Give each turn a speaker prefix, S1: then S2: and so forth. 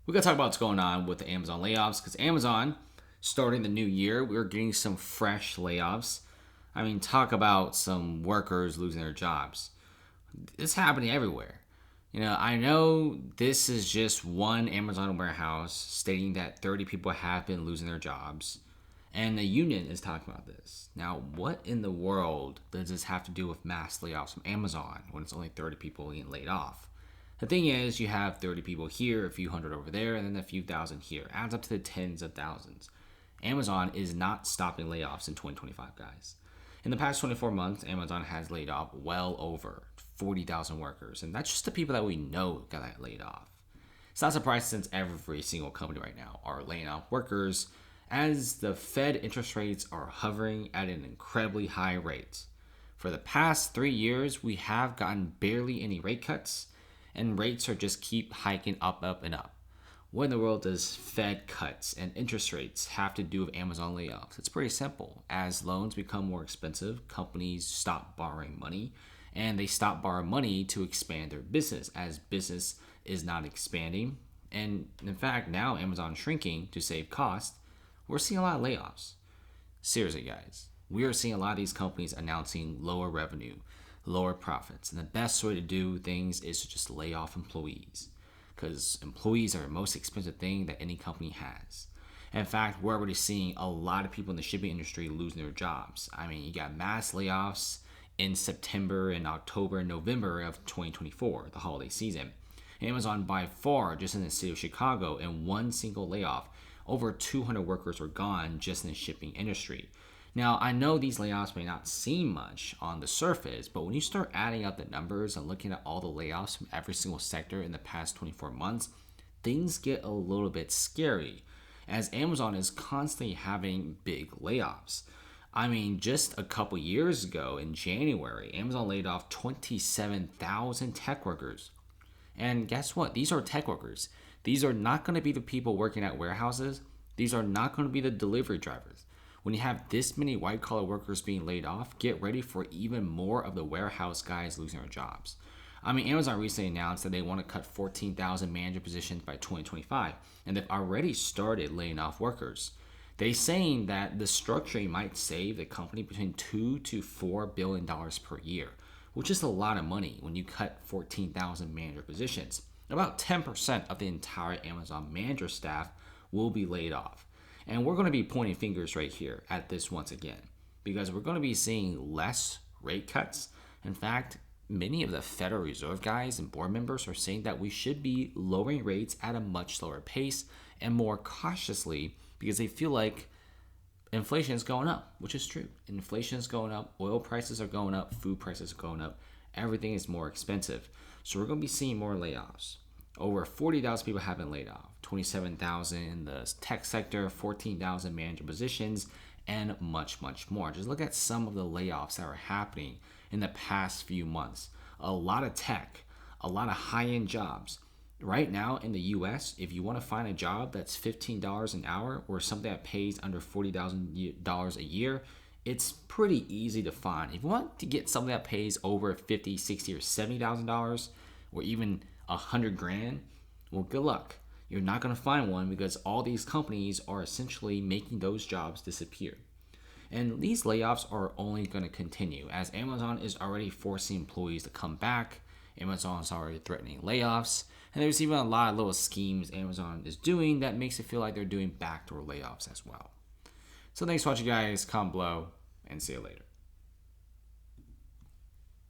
S1: We're going to talk about what's going on with the Amazon layoffs because Amazon, starting the new year, we're getting some fresh layoffs. I mean, talk about some workers losing their jobs. It's happening everywhere. I know this is just one Amazon warehouse stating that 30 people have been losing their jobs, and the union is talking about this. Now, what in the world does this have to do with mass layoffs from Amazon when it's only 30 people getting laid off? The thing is, you have 30 people here, a few hundred over there, and then a few thousand here. Adds up to the tens of thousands. Amazon is not stopping layoffs in 2025, guys. In the past 24 months, Amazon has laid off well over 40,000 workers, and that's just the people that we know got laid off. It's not surprising since every single company right now are laying off workers as the Fed interest rates are hovering at an incredibly high rate. For the past 3 years, we have gotten barely any rate cuts, and rates are just keep hiking up, and up. What in the world does Fed cuts and interest rates have to do with Amazon layoffs? It's pretty simple. As loans become more expensive, companies stop borrowing money, and they stop borrowing money to expand their business as business is not expanding. And in fact, now Amazon shrinking to save cost. We're seeing a lot of layoffs. Seriously, guys, we are seeing a lot of these companies announcing lower revenue, lower profits. And the best way to do things is to just lay off employees because employees are the most expensive thing that any company has. In fact, we're already seeing a lot of people in the shipping industry losing their jobs. I mean, you got mass layoffs in September and October and November of 2024, the holiday season. Amazon by far, just in the city of Chicago, in one single layoff, over 200 workers were gone just in the shipping industry. Now, I know these layoffs may not seem much on the surface, but when you start adding up the numbers and looking at all the layoffs from every single sector in the past 24 months, things get a little bit scary as Amazon is constantly having big layoffs. I mean, just a couple years ago in January, Amazon laid off 27,000 tech workers. And guess what? These are tech workers. These are not going to be the people working at warehouses. These are not going to be the delivery drivers. When you have this many white collar workers being laid off, get ready for even more of the warehouse guys losing their jobs. I mean, Amazon recently announced that they want to cut 14,000 manager positions by 2025, and they've already started laying off workers. They're saying that the structuring might save the company between $2 to $4 billion per year, which is a lot of money when you cut 14,000 manager positions. About 10% of the entire Amazon manager staff will be laid off. And we're going to be pointing fingers right here at this once again, because we're going to be seeing less rate cuts. In fact, many of the Federal Reserve guys and board members are saying that we should be lowering rates at a much slower pace and more cautiously because they feel like inflation is going up, which is true. Inflation is going up, oil prices are going up, food prices are going up, everything is more expensive. So we're going to be seeing more layoffs. Over 40,000 people have been laid off, 27,000 in the tech sector, 14,000 manager positions, and much, much more. Just look at some of the layoffs that are happening in the past few months. A lot of tech, a lot of high-end jobs. Right now in the US, if you want to find a job that's $15 an hour or something that pays under $40,000 a year, it's pretty easy to find. If you want to get something that pays over $50, $60, or $70,000 or even $100,000, well, good luck. You're not going to find one because all these companies are essentially making those jobs disappear. And these layoffs are only going to continue as Amazon is already forcing employees to come back. Amazon is already threatening layoffs. And there's even a lot of little schemes Amazon is doing that makes it feel like they're doing backdoor layoffs as well. So thanks for watching, guys. Comment below and see you later.